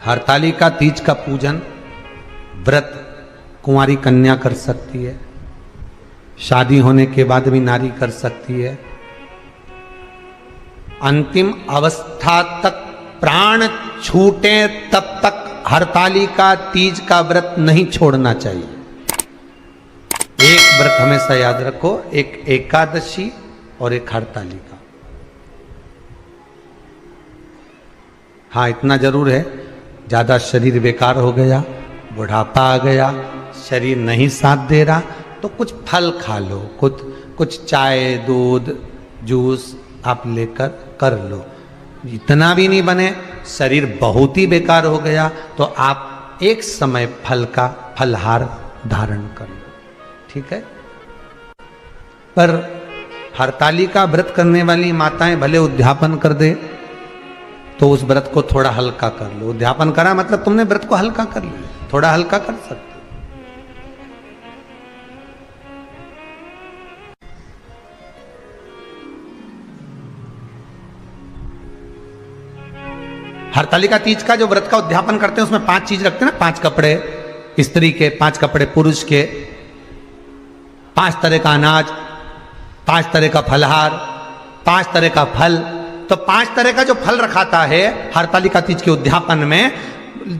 हरतालिका तीज का पूजन व्रत कुंवारी कन्या कर सकती है, शादी होने के बाद भी नारी कर सकती है। अंतिम अवस्था तक प्राण छूटे तब तक हरतालिका तीज का व्रत नहीं छोड़ना चाहिए। एक व्रत हमेशा याद रखो, एक एकादशी और एक हरतालिका। हाँ, इतना जरूर है, ज्यादा शरीर बेकार हो गया, बुढ़ापा आ गया, शरीर नहीं साथ दे रहा, तो कुछ फल खा लो, कुछ चाय दूध जूस आप लेकर कर लो। इतना भी नहीं बने, शरीर बहुत ही बेकार हो गया, तो आप एक समय फल का फलहार धारण कर लो, ठीक है। पर हरतालिका व्रत करने वाली माताएं भले उद्यापन कर दे, तो उस व्रत को थोड़ा हल्का कर लो। उद्यापन करा मतलब तुमने व्रत को हल्का कर लिया, थोड़ा हल्का कर सकते। हरतालिका तीज का जो व्रत का उद्यापन करते हैं उसमें 5 चीज रखते हैं ना, 5 कपड़े स्त्री के, 5 कपड़े पुरुष के, 5 तरह का अनाज, 5 तरह का फलहार, 5 तरह का फल। तो 5 तरह का जो फल रखाता है हरतालिका तीज के उद्यापन में,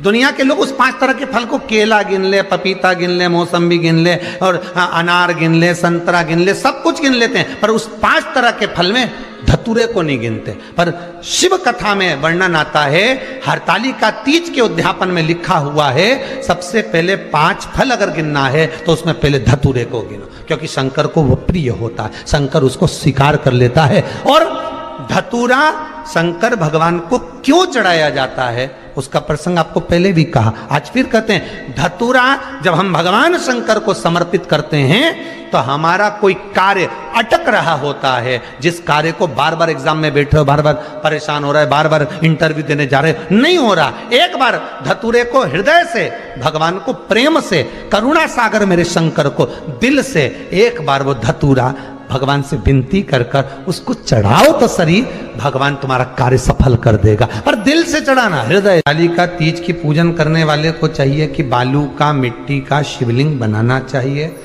दुनिया के लोग उस 5 तरह के फल को केला गिन ले, पपीता गिन ले, मौसम्बी गिन ले, और अनार गिन ले, संतरा गिन ले, सब कुछ गिन लेते हैं, पर उस 5 तरह के फल में धतूरे को नहीं गिनते। पर शिव कथा में वर्णन आता है, हरतालिका तीज के उद्यापन में लिखा हुआ है, सबसे पहले 5 फल अगर गिनना है तो उसमें पहले धतूरे को गिनो, क्योंकि शंकर को वो प्रिय होता है, शंकर उसको स्वीकार कर लेता है। और धतूरा शंकर भगवान को क्यों चढ़ाया जाता है उसका प्रसंग आपको पहले भी कहा, आज फिर कहते हैं। धतूरा जब हम भगवान शंकर को समर्पित करते हैं तो हमारा कोई कार्य अटक रहा होता है, जिस कार्य को बार बार एग्जाम में बैठे हो, बार बार परेशान हो रहा है, बार बार इंटरव्यू देने जा रहे हो, नहीं हो रहा, एक बार धतूरे को हृदय से, भगवान को प्रेम से, करुणा सागर मेरे शंकर को दिल से एक बार वो धतूरा भगवान से विनती कर कर उसको चढ़ाओ तो सही, भगवान तुम्हारा कार्य सफल कर देगा। पर दिल से चढ़ाना, हृदय। हरतालिका तीज की पूजन करने वाले को चाहिए कि बालू का, मिट्टी का शिवलिंग बनाना चाहिए।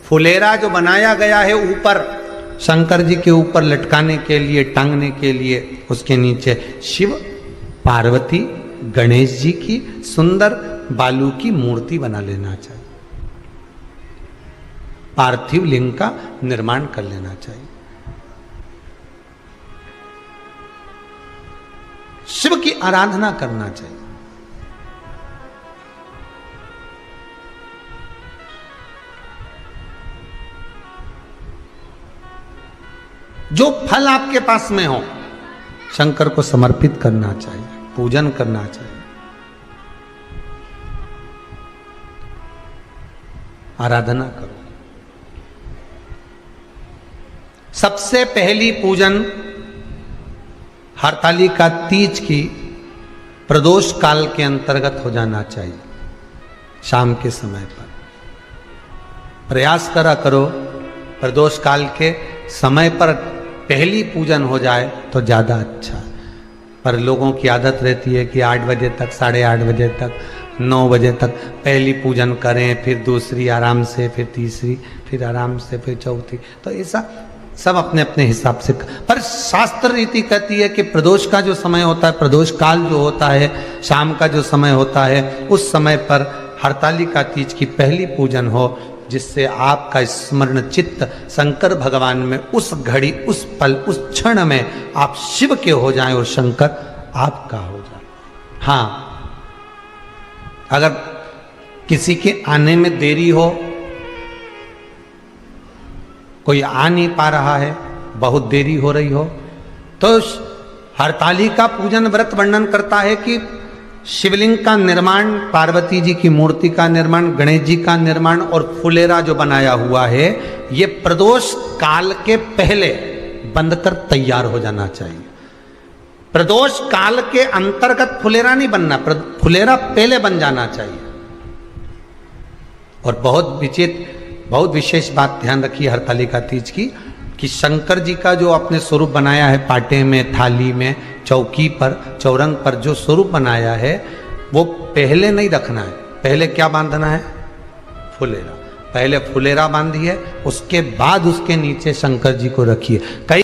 फुलेरा जो बनाया गया है ऊपर शंकर जी के ऊपर लटकाने के लिए, टांगने के लिए, उसके नीचे शिव पार्वती गणेश जी की सुंदर बालू की मूर्ति बना लेना चाहिए, पार्थिव लिंग का निर्माण कर लेना चाहिए। शिव की आराधना करना चाहिए। जो फल आपके पास में हो शंकर को समर्पित करना चाहिए, पूजन करना चाहिए, आराधना करो। सबसे पहली पूजन हरतालिका तीज की प्रदोष काल के अंतर्गत हो जाना चाहिए, शाम के समय पर। प्रयास करो प्रदोष काल के समय पर पहली पूजन हो जाए तो ज़्यादा अच्छा। पर लोगों की आदत रहती है कि 8 बजे तक, 8:30 बजे तक, 9 बजे तक पहली पूजन करें, फिर दूसरी आराम से, फिर तीसरी, फिर आराम से, फिर चौथी। तो ऐसा सब अपने अपने हिसाब से। पर शास्त्र रीति कहती है कि प्रदोष का जो समय होता है, प्रदोष काल जो होता है, शाम का जो समय होता है, उस समय पर हरतालिका तीज की पहली पूजन हो, जिससे आपका स्मरण चित्त शंकर भगवान में उस घड़ी, उस पल, उस क्षण में आप शिव के हो जाएं और शंकर आपका हो जाए। हाँ, अगर किसी के आने में देरी हो, कोई आ नहीं पा रहा है, बहुत देरी हो रही हो, तो हरतालिका पूजन व्रत वर्णन करता है कि शिवलिंग का निर्माण, पार्वती जी की मूर्ति का निर्माण, गणेश जी का निर्माण और फुलेरा जो बनाया हुआ है, ये प्रदोष काल के पहले बनकर तैयार हो जाना चाहिए। प्रदोष काल के अंतर्गत फुलेरा नहीं बनना, फुलेरा पहले बन जाना चाहिए। और बहुत विशेष बात ध्यान रखिए हरतालिका तीज की, कि शंकर जी का जो अपने स्वरूप बनाया है, पाटे में, थाली में, चौकी पर, चौरंग पर जो स्वरूप बनाया है, वो पहले नहीं रखना है। पहले क्या बांधना है? फुलेरा। पहले फुलेरा बांधिए, उसके बाद उसके नीचे शंकर जी को रखिए। कई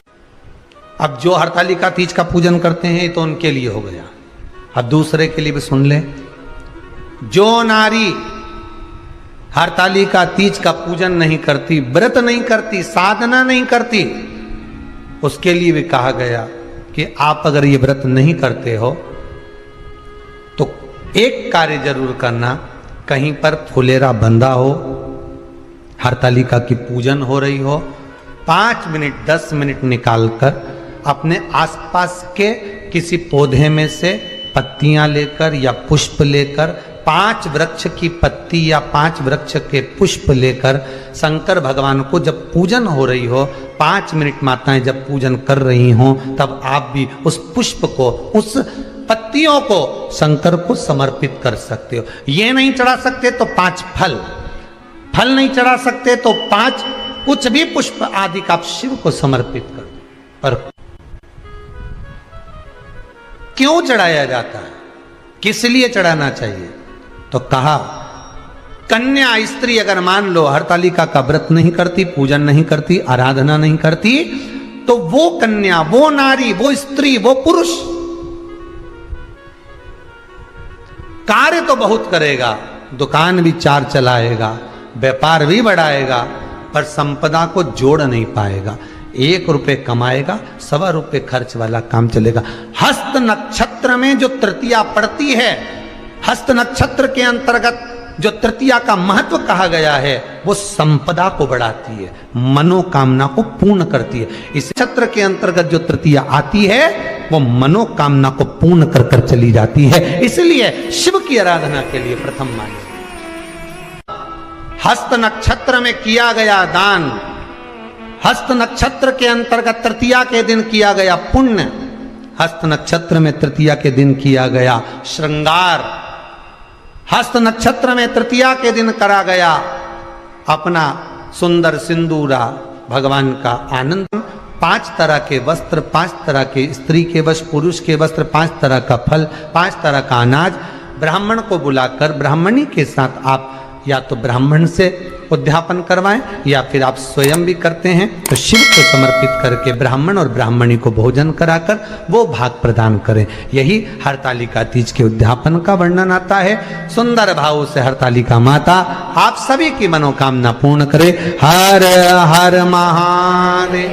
अब जो हरतालिका तीज का पूजन करते हैं तो उनके लिए हो गया। अब दूसरे के लिए भी सुन ले। जो नारी हरतालिका तीज का पूजन नहीं करती, व्रत नहीं करती, साधना नहीं करती, उसके लिए भी कहा गया कि आप अगर ये व्रत नहीं करते हो तो एक कार्य जरूर करना, कहीं पर फुलेरा बंधा हो, हरतालिका की पूजन हो रही हो, 5 मिनट 10 मिनट निकालकर अपने आसपास के किसी पौधे में से पत्तियां लेकर या पुष्प लेकर, 5 वृक्ष की पत्ती या 5 वृक्ष के पुष्प लेकर शंकर भगवान को जब पूजन हो रही हो, 5 मिनट माताएं जब पूजन कर रही हों, तब आप भी उस पुष्प को, उस पत्तियों को शंकर को समर्पित कर सकते हो। ये नहीं चढ़ा सकते तो 5 फल नहीं चढ़ा सकते तो 5 कुछ भी पुष्प आदि का आप शिव को समर्पित कर दो। पर क्यों चढ़ाया जाता है, किस लिए चढ़ाना चाहिए? तो कहा कन्या स्त्री अगर मान लो हरतालिका का व्रत नहीं करती, पूजन नहीं करती, आराधना नहीं करती, तो वो कन्या, वो नारी, वो स्त्री, वो पुरुष कार्य तो बहुत करेगा, दुकान भी 4 चलाएगा, व्यापार भी बढ़ाएगा, पर संपदा को जोड़ नहीं पाएगा। 1 रुपए कमाएगा, 1.25 रुपए खर्च वाला काम चलेगा। हस्त नक्षत्र में जो तृतीया पड़ती है, हस्त नक्षत्र के अंतर्गत जो तृतीया का महत्व कहा गया है, वो संपदा को बढ़ाती है, मनोकामना को पूर्ण करती है। इस नक्षत्र के अंतर्गत जो तृतीया आती है वो मनोकामना को पूर्ण कर कर चली जाती है। इसलिए शिव की आराधना के लिए प्रथम मान्य हस्त नक्षत्र में किया गया दान, हस्त नक्षत्र के अंतर्गत तृतीया के दिन किया गया पुण्य, हस्त नक्षत्र में तृतीया के दिन किया गया श्रृंगार, हस्त नक्षत्र में तृतीया के दिन करा गया अपना सुंदर सिंदूरा, भगवान का आनंद, 5 तरह के वस्त्र, 5 तरह के स्त्री के वस्त्र, पुरुष के वस्त्र, 5 तरह का फल, 5 तरह का अनाज, ब्राह्मण को बुलाकर ब्राह्मणी के साथ आप या तो ब्राह्मण से उद्यापन करवाएं या फिर आप स्वयं भी करते हैं तो शिव को समर्पित करके ब्राह्मण और ब्राह्मणी को भोजन कराकर वो भाग प्रदान करें। यही हरतालिका तीज के उद्यापन का वर्णन आता है। सुंदर भाव से हरतालिका माता आप सभी की मनोकामना पूर्ण करे। हर हर महादेव।